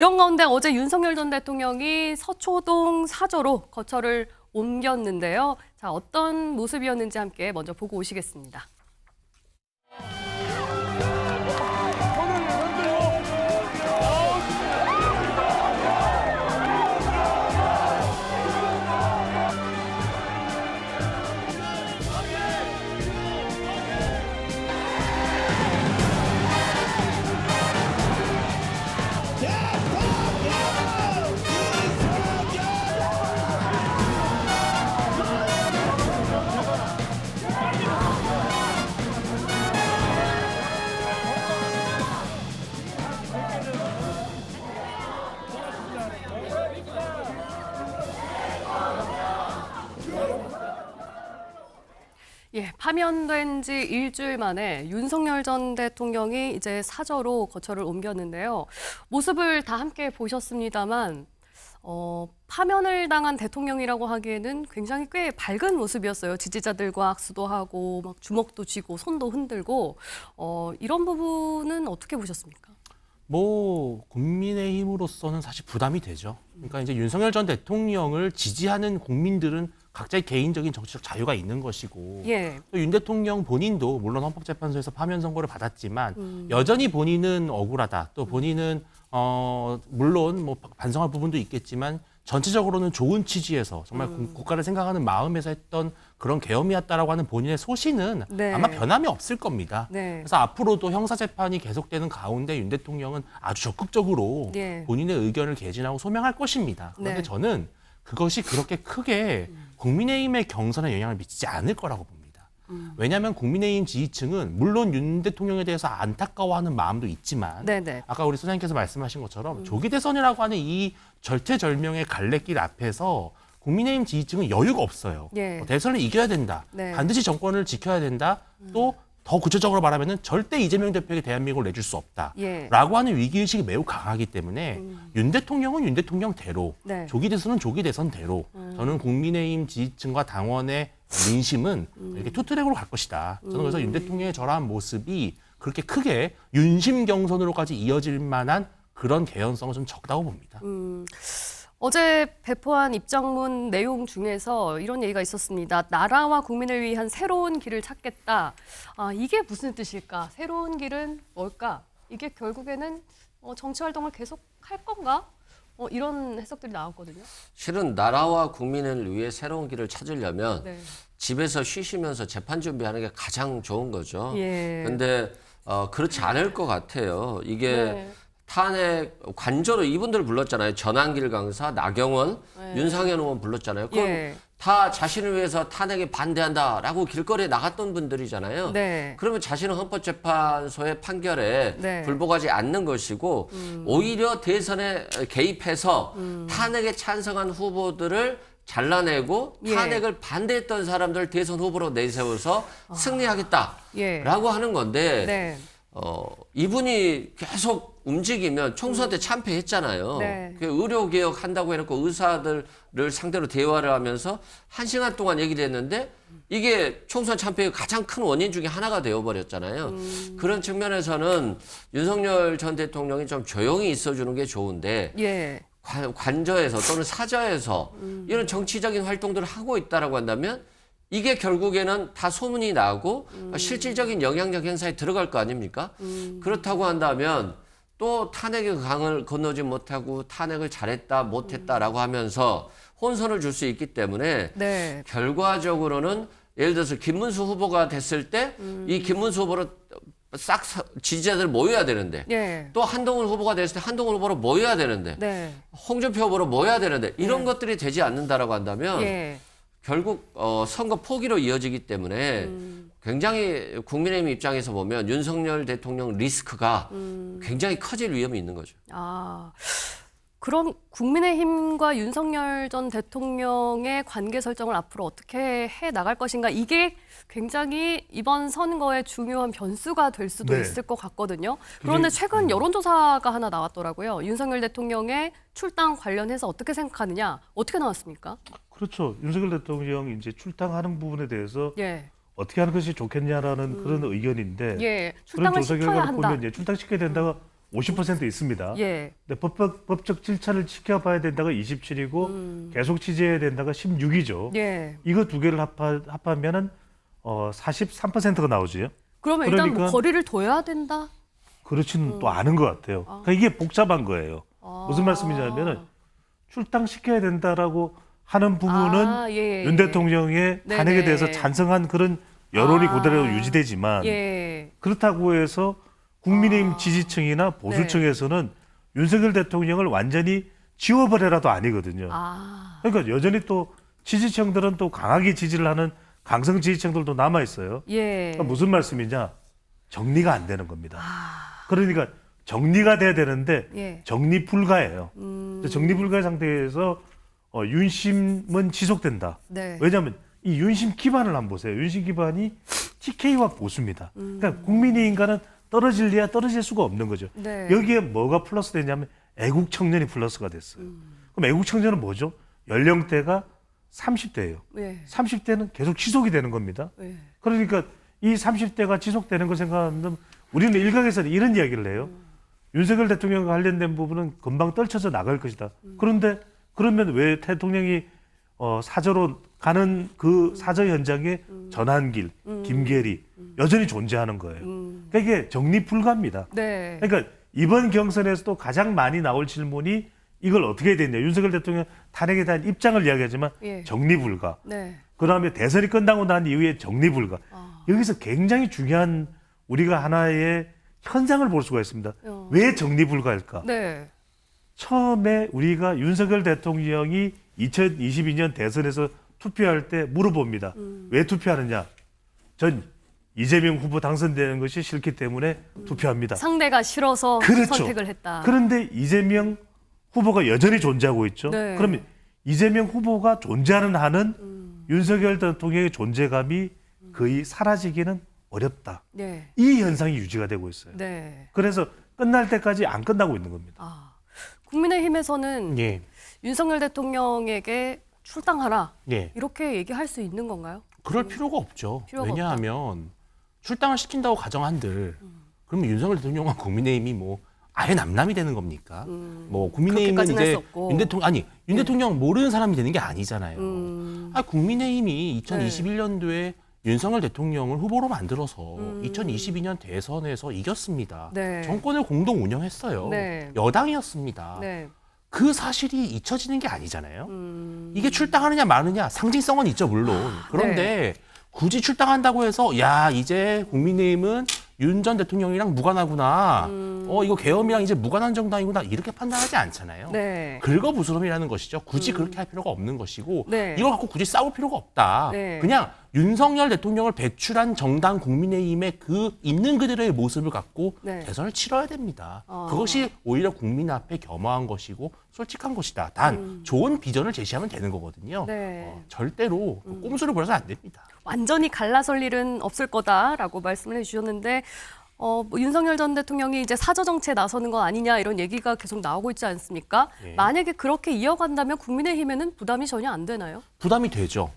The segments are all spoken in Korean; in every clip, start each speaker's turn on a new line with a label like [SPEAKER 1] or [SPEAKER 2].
[SPEAKER 1] 이런 가운데 어제 윤석열 전 대통령이 서초동 사저로 거처를 옮겼는데요. 자, 어떤 모습이었는지 함께 먼저 보고 오시겠습니다. 예, 파면된 지 일주일 만에 윤석열 전 대통령이 이제 사저로 거처를 옮겼는데요. 모습을 다 함께 보셨습니다만 파면을 당한 대통령이라고 하기에는 굉장히 꽤 밝은 모습이었어요. 지지자들과 악수도 하고 막 주먹도 쥐고 손도 흔들고 이런 부분은 어떻게 보셨습니까?
[SPEAKER 2] 국민의힘으로서는 사실 부담이 되죠. 그러니까 이제 윤석열 전 대통령을 지지하는 국민들은 각자의 개인적인 정치적 자유가 있는 것이고
[SPEAKER 1] 예.
[SPEAKER 2] 또 윤 대통령 본인도 물론 헌법재판소에서 파면 선고를 받았지만 여전히 본인은 억울하다. 또 본인은 물론 뭐 반성할 부분도 있겠지만 전체적으로는 좋은 취지에서 정말 국가를 생각하는 마음에서 했던 그런 계엄이었다라고 하는 본인의 소신은
[SPEAKER 1] 네.
[SPEAKER 2] 아마 변함이 없을 겁니다.
[SPEAKER 1] 네.
[SPEAKER 2] 그래서 앞으로도 형사재판이 계속되는 가운데 윤 대통령은 아주 적극적으로
[SPEAKER 1] 네.
[SPEAKER 2] 본인의 의견을 개진하고 소명할 것입니다. 그런데
[SPEAKER 1] 네.
[SPEAKER 2] 저는 그것이 그렇게 크게 국민의힘의 경선에 영향을 미치지 않을 거라고 봅니다. 왜냐하면 국민의힘 지지층은 물론 윤 대통령에 대해서 안타까워하는 마음도 있지만
[SPEAKER 1] 네네.
[SPEAKER 2] 아까 우리 소장님께서 말씀하신 것처럼 조기 대선이라고 하는 이 절체절명의 갈래길 앞에서 국민의힘 지지층은 여유가 없어요.
[SPEAKER 1] 예.
[SPEAKER 2] 대선을 이겨야 된다.
[SPEAKER 1] 네.
[SPEAKER 2] 반드시 정권을 지켜야 된다. 또 더 구체적으로 말하면 절대 이재명 대표에게 대한민국을 내줄 수 없다.
[SPEAKER 1] 예.
[SPEAKER 2] 라고 하는 위기의식이 매우 강하기 때문에 윤 대통령은 윤 대통령대로
[SPEAKER 1] 네.
[SPEAKER 2] 조기 대선은 조기 대선대로 저는 국민의힘 지지층과 당원의 민심은 이렇게 투트랙으로 갈 것이다. 저는 그래서 윤 대통령의 저러한 모습이 그렇게 크게 윤심 경선으로까지 이어질 만한 그런 개연성은 좀 적다고 봅니다.
[SPEAKER 1] 어제 배포한 입장문 내용 중에서 이런 얘기가 있었습니다. 나라와 국민을 위한 새로운 길을 찾겠다. 이게 무슨 뜻일까? 새로운 길은 뭘까? 이게 결국에는 정치 활동을 계속 할 건가? 이런 해석들이 나왔거든요.
[SPEAKER 3] 실은 나라와 국민을 위해 새로운 길을 찾으려면
[SPEAKER 1] 네.
[SPEAKER 3] 집에서 쉬시면서 재판 준비하는 게 가장 좋은 거죠.
[SPEAKER 1] 예.
[SPEAKER 3] 근데 그렇지 않을 것 같아요. 이게
[SPEAKER 1] 네.
[SPEAKER 3] 탄핵 관저로 이분들 불렀잖아요. 전한길 강사, 나경원,
[SPEAKER 1] 네.
[SPEAKER 3] 윤상현 의원 불렀잖아요. 그럼
[SPEAKER 1] 예.
[SPEAKER 3] 다 자신을 위해서 탄핵에 반대한다라고 길거리에 나갔던 분들이잖아요.
[SPEAKER 1] 네.
[SPEAKER 3] 그러면 자신은 헌법재판소의 판결에
[SPEAKER 1] 네.
[SPEAKER 3] 불복하지 않는 것이고 오히려 대선에 개입해서 탄핵에 찬성한 후보들을 잘라내고
[SPEAKER 1] 예.
[SPEAKER 3] 탄핵을 반대했던 사람들 대선 후보로 내세워서 승리하겠다라고
[SPEAKER 1] 예.
[SPEAKER 3] 하는 건데
[SPEAKER 1] 네.
[SPEAKER 3] 이분이 계속 움직이면 총선 때 참패했잖아요.
[SPEAKER 1] 네.
[SPEAKER 3] 그 의료개혁 한다고 해놓고 의사들을 상대로 대화를 하면서 1시간 동안 얘기를 했는데 이게 총선 참패의 가장 큰 원인 중에 하나가 되어버렸잖아요. 그런 측면에서는 윤석열 전 대통령이 좀 조용히 있어주는 게 좋은데
[SPEAKER 1] 예.
[SPEAKER 3] 관저에서 또는 사저에서 이런 정치적인 활동들을 하고 있다라고 한다면 이게 결국에는 다 소문이 나고 실질적인 영향력 행사에 들어갈 거 아닙니까? 그렇다고 한다면 또 탄핵의 강을 건너지 못하고 탄핵을 잘했다 못했다라고 하면서 혼선을 줄 수 있기 때문에
[SPEAKER 1] 네.
[SPEAKER 3] 결과적으로는 예를 들어서 김문수 후보가 됐을 때 이 김문수 후보로 싹 지지자들 모여야 되는데
[SPEAKER 1] 예.
[SPEAKER 3] 또 한동훈 후보가 됐을 때 한동훈 후보로 모여야 되는데
[SPEAKER 1] 네.
[SPEAKER 3] 홍준표 후보로 모여야 되는데 이런 것들이 되지 않는다라고 한다면
[SPEAKER 1] 예.
[SPEAKER 3] 결국 선거 포기로 이어지기 때문에 굉장히 국민의힘 입장에서 보면 윤석열 대통령 리스크가 굉장히 커질 위험이 있는 거죠.
[SPEAKER 1] 그럼 국민의힘과 윤석열 전 대통령의 관계 설정을 앞으로 어떻게 해 나갈 것인가? 이게 굉장히 이번 선거의 중요한 변수가 될 수도
[SPEAKER 4] 네.
[SPEAKER 1] 있을 것 같거든요. 그런데 최근 여론조사가 하나 나왔더라고요. 윤석열 대통령의 출당 관련해서 어떻게 생각하느냐? 어떻게 나왔습니까?
[SPEAKER 4] 그렇죠. 윤석열 대통령이 이제 출당하는 부분에 대해서
[SPEAKER 1] 예.
[SPEAKER 4] 어떻게 하는 것이 좋겠냐라는 그런 의견인데
[SPEAKER 1] 예.
[SPEAKER 4] 그런
[SPEAKER 1] 출당을
[SPEAKER 4] 조사
[SPEAKER 1] 시켜야
[SPEAKER 4] 결과를
[SPEAKER 1] 한다.
[SPEAKER 4] 보면 이제 출당시켜야 된다가 50% 있습니다.
[SPEAKER 1] 예.
[SPEAKER 4] 근데 법적 질차를 지켜봐야 된다가 27이고 계속 취재해야 된다가 16이죠.
[SPEAKER 1] 예.
[SPEAKER 4] 이거 두 개를 합하면은 43%가 나오지요.
[SPEAKER 1] 그러면 일단 뭐
[SPEAKER 4] 그러니까-
[SPEAKER 1] 거리를 둬야 된다?
[SPEAKER 4] 그렇지는 또 않은 것 같아요. 그러니까 이게 복잡한 거예요. 무슨 말씀이냐면은 출당시켜야 된다라고 하는 부분은
[SPEAKER 1] 예,
[SPEAKER 4] 윤 대통령의
[SPEAKER 1] 네네.
[SPEAKER 4] 탄핵에 대해서 찬성한 그런 여론이
[SPEAKER 1] 아.
[SPEAKER 4] 그대로 유지되지만
[SPEAKER 1] 예.
[SPEAKER 4] 그렇다고 해서 국민의힘 지지층이나 보수층에서는 윤석열 대통령을 완전히 지워버려라도 아니거든요.
[SPEAKER 1] 아.
[SPEAKER 4] 그러니까 여전히 또 지지층들은 또 강하게 지지를 하는 강성 지지층들도 남아 있어요.
[SPEAKER 1] 예.
[SPEAKER 4] 그러니까 무슨 말씀이냐? 정리가 안 되는 겁니다. 그러니까 정리가 돼야 되는데
[SPEAKER 1] 예.
[SPEAKER 4] 정리 불가예요. 정리 불가의 상태에서 윤심은 지속된다.
[SPEAKER 1] 네.
[SPEAKER 4] 왜냐하면 이 윤심 기반을 한번 보세요. 윤심 기반이 TK와 보수입니다. 그러니까 국민의힘과는 떨어질래야 떨어질 수가 없는 거죠.
[SPEAKER 1] 네.
[SPEAKER 4] 여기에 뭐가 플러스 되냐면 애국 청년이 플러스가 됐어요. 그럼 애국 청년은 뭐죠? 연령대가 30대예요.
[SPEAKER 1] 예.
[SPEAKER 4] 30대는 계속 지속이 되는 겁니다.
[SPEAKER 1] 예.
[SPEAKER 4] 그러니까 이 30대가 지속되는 걸 생각하면 우리는 일각에서는 이런 이야기를 해요. 윤석열 대통령과 관련된 부분은 금방 떨쳐져 나갈 것이다. 그런데 그러면 왜 대통령이 사저로 가는 그 사저 현장에 전한길, 김계리 여전히 존재하는 거예요. 그러니까 이게 정리 불가입니다.
[SPEAKER 1] 네.
[SPEAKER 4] 그러니까 이번 경선에서도 가장 많이 나올 질문이 이걸 어떻게 해야 되냐. 윤석열 대통령 탄핵에 대한 입장을 이야기하지만
[SPEAKER 1] 예.
[SPEAKER 4] 정리 불가.
[SPEAKER 1] 네.
[SPEAKER 4] 그다음에 대선이 끝나고 난 이후에 정리 불가. 여기서 굉장히 중요한 우리가 하나의 현상을 볼 수가 있습니다. 왜 정리 불가일까?
[SPEAKER 1] 네.
[SPEAKER 4] 처음에 우리가 윤석열 대통령이 2022년 대선에서 투표할 때 물어봅니다. 왜 투표하느냐? 전 이재명 후보 당선되는 것이 싫기 때문에 투표합니다.
[SPEAKER 1] 상대가 싫어서
[SPEAKER 4] 그렇죠.
[SPEAKER 1] 선택을 했다.
[SPEAKER 4] 그런데 이재명 후보가 여전히 존재하고 있죠.
[SPEAKER 1] 네.
[SPEAKER 4] 그러면 이재명 후보가 존재하는 한은 윤석열 대통령의 존재감이 거의 사라지기는 어렵다.
[SPEAKER 1] 네.
[SPEAKER 4] 이 현상이 유지가 되고 있어요.
[SPEAKER 1] 네.
[SPEAKER 4] 그래서 끝날 때까지 안 끝나고 있는 겁니다.
[SPEAKER 1] 아. 국민의힘에서는
[SPEAKER 2] 예.
[SPEAKER 1] 윤석열 대통령에게 출당하라.
[SPEAKER 2] 예.
[SPEAKER 1] 이렇게 얘기할 수 있는 건가요?
[SPEAKER 2] 그럴 필요가 없죠.
[SPEAKER 1] 필요가
[SPEAKER 2] 왜냐하면 출당을 시킨다고 가정한들 그러면 윤석열 대통령과 국민의힘이 뭐 아예 남남이 되는 겁니까? 뭐 국민의힘은
[SPEAKER 1] 그렇게까지는
[SPEAKER 2] 이제
[SPEAKER 1] 할수 없고.
[SPEAKER 2] 윤 대통령 모르는 사람이 되는 게 아니잖아요. 국민의힘이
[SPEAKER 1] 네.
[SPEAKER 2] 2021년도에 윤석열 대통령을 후보로 만들어서 2022년 대선에서 이겼습니다.
[SPEAKER 1] 네.
[SPEAKER 2] 정권을 공동 운영했어요.
[SPEAKER 1] 네.
[SPEAKER 2] 여당이었습니다.
[SPEAKER 1] 네.
[SPEAKER 2] 그 사실이 잊혀지는 게 아니잖아요. 이게 출당하느냐 마느냐 상징성은 있죠 물론. 그런데 굳이 출당한다고 해서 야 이제 국민의힘은 윤 전 대통령이랑 무관하구나. 이거 계엄이랑 이제 무관한 정당이구나 이렇게 판단하지 않잖아요.
[SPEAKER 1] 네.
[SPEAKER 2] 긁어부스럼이라는 것이죠. 굳이 그렇게 할 필요가 없는 것이고
[SPEAKER 1] 네.
[SPEAKER 2] 이걸 갖고 굳이 싸울 필요가 없다.
[SPEAKER 1] 네.
[SPEAKER 2] 그냥 윤석열 대통령을 배출한 정당 국민의힘의 그 있는 그대로의 모습을 갖고
[SPEAKER 1] 네.
[SPEAKER 2] 대선을 치러야 됩니다. 그것이 오히려 국민 앞에 겸허한 것이고 솔직한 것이다. 단 좋은 비전을 제시하면 되는 거거든요.
[SPEAKER 1] 네.
[SPEAKER 2] 절대로 꼼수를 부려서 안 됩니다.
[SPEAKER 1] 완전히 갈라설 일은 없을 거다라고 말씀을 해주셨는데 뭐 윤석열 전 대통령이 이제 사저 정치에 나서는 거 아니냐 이런 얘기가 계속 나오고 있지 않습니까?
[SPEAKER 2] 예.
[SPEAKER 1] 만약에 그렇게 이어간다면 국민의힘에는 부담이 전혀 안 되나요?
[SPEAKER 2] 부담이 되죠.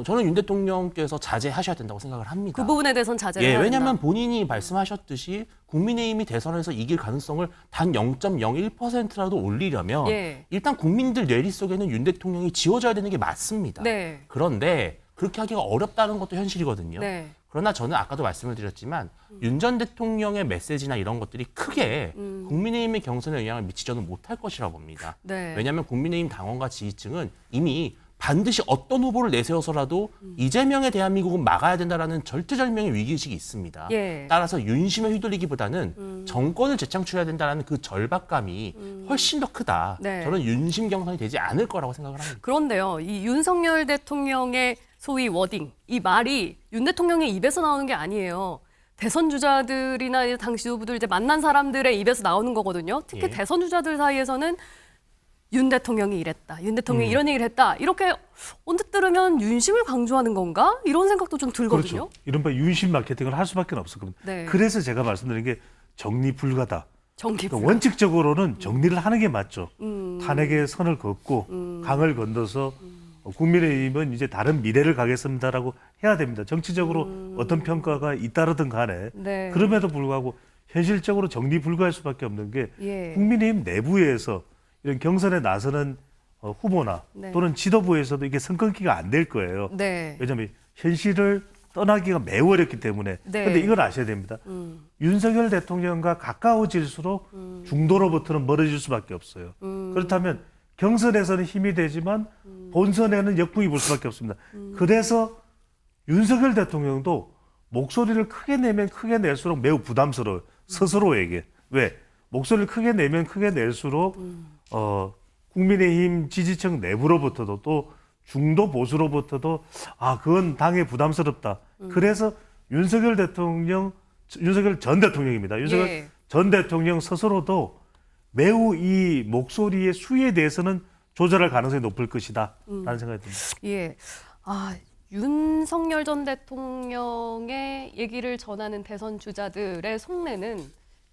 [SPEAKER 2] 저는 윤 대통령께서 자제하셔야 된다고 생각을 합니다.
[SPEAKER 1] 그 부분에 대해서는 자제를 해야
[SPEAKER 2] 왜냐하면
[SPEAKER 1] 된다.
[SPEAKER 2] 본인이 말씀하셨듯이 국민의힘이 대선에서 이길 가능성을 단 0.01%라도 올리려면
[SPEAKER 1] 예.
[SPEAKER 2] 일단 국민들 뇌리 속에는 윤 대통령이 지워져야 되는 게 맞습니다.
[SPEAKER 1] 네.
[SPEAKER 2] 그런데 그렇게 하기가 어렵다는 것도 현실이거든요.
[SPEAKER 1] 네.
[SPEAKER 2] 그러나 저는 아까도 말씀을 드렸지만 윤 전 대통령의 메시지나 이런 것들이 크게 국민의힘의 경선에 영향을 미치지는 못할 것이라고 봅니다.
[SPEAKER 1] 네.
[SPEAKER 2] 왜냐하면 국민의힘 당원과 지지층은 이미 반드시 어떤 후보를 내세워서라도 이재명의 대한민국은 막아야 된다라는 절대절명의 위기의식이 있습니다.
[SPEAKER 1] 예.
[SPEAKER 2] 따라서 윤심에 휘둘리기보다는 정권을 재창출해야 된다는 그 절박감이 훨씬 더 크다.
[SPEAKER 1] 네.
[SPEAKER 2] 저는 윤심 경선이 되지 않을 거라고 생각을 합니다.
[SPEAKER 1] 그런데요, 이 윤석열 대통령의 소위 워딩, 이 말이 윤 대통령의 입에서 나오는 게 아니에요. 대선 주자들이나 당시 후보들 이제 만난 사람들의 입에서 나오는 거거든요. 특히
[SPEAKER 2] 예.
[SPEAKER 1] 대선 주자들 사이에서는 윤 대통령이 이랬다, 윤 대통령이 이런 얘기를 했다. 이렇게 언뜻 들으면 윤심을 강조하는 건가? 이런 생각도 좀 들거든요.
[SPEAKER 4] 그렇죠. 이른바 윤심 마케팅을 할 수밖에 없을 겁니다.
[SPEAKER 1] 네.
[SPEAKER 4] 그래서 제가 말씀드린 게 정리 불가다.
[SPEAKER 1] 정기
[SPEAKER 4] 그러니까 원칙적으로는 정리를 하는 게 맞죠. 탄핵의 선을 긋고 강을 건너서 국민의힘은 이제 다른 미래를 가겠습니다라고 해야 됩니다. 정치적으로 어떤 평가가 잇따르든 간에
[SPEAKER 1] 네.
[SPEAKER 4] 그럼에도 불구하고 현실적으로 정리 불가할 수밖에 없는 게
[SPEAKER 1] 예.
[SPEAKER 4] 국민의힘 내부에서 이런 경선에 나서는 후보나
[SPEAKER 1] 네.
[SPEAKER 4] 또는 지도부에서도 이게 선긋기가 안 될 거예요.
[SPEAKER 1] 네.
[SPEAKER 4] 왜냐하면 현실을 떠나기가 매우 어렵기 때문에.
[SPEAKER 1] 네.
[SPEAKER 4] 그런데 이걸 아셔야 됩니다. 윤석열 대통령과 가까워질수록 중도로부터는 멀어질 수밖에 없어요. 그렇다면 경선에서는 힘이 되지만 본선에는 역풍이 불 수밖에 없습니다. 그래서 윤석열 대통령도 목소리를 크게 내면 크게 낼수록 매우 부담스러워요. 스스로에게. 왜? 목소리를 크게 내면 크게 낼수록 국민의힘 지지층 내부로부터도 또 중도 보수로부터도 그건 당에 부담스럽다. 그래서 윤석열 전 대통령입니다. 윤석열
[SPEAKER 1] 예.
[SPEAKER 4] 전 대통령 스스로도 매우 이 목소리의 수위에 대해서는 조절할 가능성이 높을 것이다. 라는 생각이 듭니다.
[SPEAKER 1] 예. 윤석열 전 대통령의 얘기를 전하는 대선 주자들의 속내는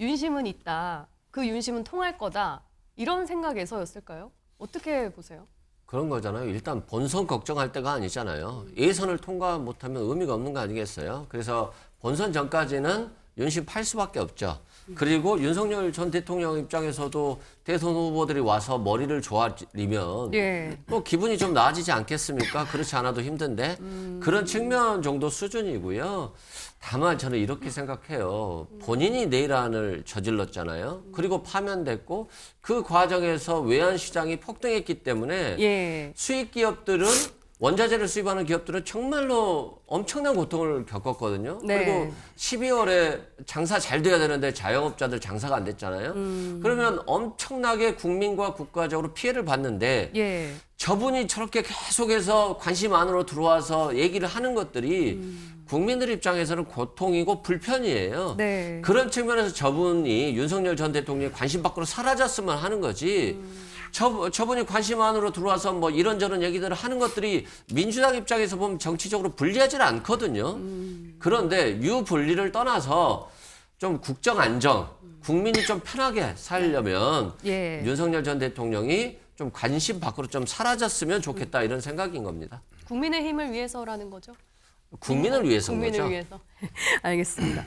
[SPEAKER 1] 윤심은 있다. 그 윤심은 통할 거다. 이런 생각에서였을까요? 어떻게 보세요?
[SPEAKER 3] 그런 거잖아요. 일단 본선 걱정할 때가 아니잖아요. 예선을 통과 못하면 의미가 없는 거 아니겠어요? 그래서 본선 전까지는 윤심 팔 수밖에 없죠. 그리고 윤석열 전 대통령 입장에서도 대선 후보들이 와서 머리를 조아리면
[SPEAKER 1] 예.
[SPEAKER 3] 또 기분이 좀 나아지지 않겠습니까? 그렇지 않아도 힘든데 그런 측면 정도 수준이고요. 다만 저는 이렇게 생각해요. 본인이 내란을 저질렀잖아요. 그리고 파면됐고 그 과정에서 외환시장이 폭등했기 때문에
[SPEAKER 1] 예.
[SPEAKER 3] 수익 기업들은 원자재를 수입하는 기업들은 정말로 엄청난 고통을 겪었거든요.
[SPEAKER 1] 네.
[SPEAKER 3] 그리고 12월에 장사 잘 돼야 되는데 자영업자들 장사가 안 됐잖아요. 그러면 엄청나게 국민과 국가적으로 피해를 봤는데
[SPEAKER 1] 예.
[SPEAKER 3] 저분이 저렇게 계속해서 관심 안으로 들어와서 얘기를 하는 것들이 국민들 입장에서는 고통이고 불편이에요.
[SPEAKER 1] 네.
[SPEAKER 3] 그런 측면에서 저분이 윤석열 전 대통령이 관심 밖으로 사라졌으면 하는 거지. 저분이 관심 안으로 들어와서 뭐 이런저런 얘기들을 하는 것들이 민주당 입장에서 보면 정치적으로 불리하지는 않거든요. 그런데 유불리를 떠나서 좀 국정 안정, 국민이 좀 편하게 살려면
[SPEAKER 1] 예.
[SPEAKER 3] 윤석열 전 대통령이 좀 관심 밖으로 좀 사라졌으면 좋겠다 이런 생각인 겁니다.
[SPEAKER 1] 국민의힘을 위해서라는 거죠?
[SPEAKER 3] 국민을 위해서인
[SPEAKER 1] 국민을
[SPEAKER 3] 거죠.
[SPEAKER 1] 위해서. 알겠습니다.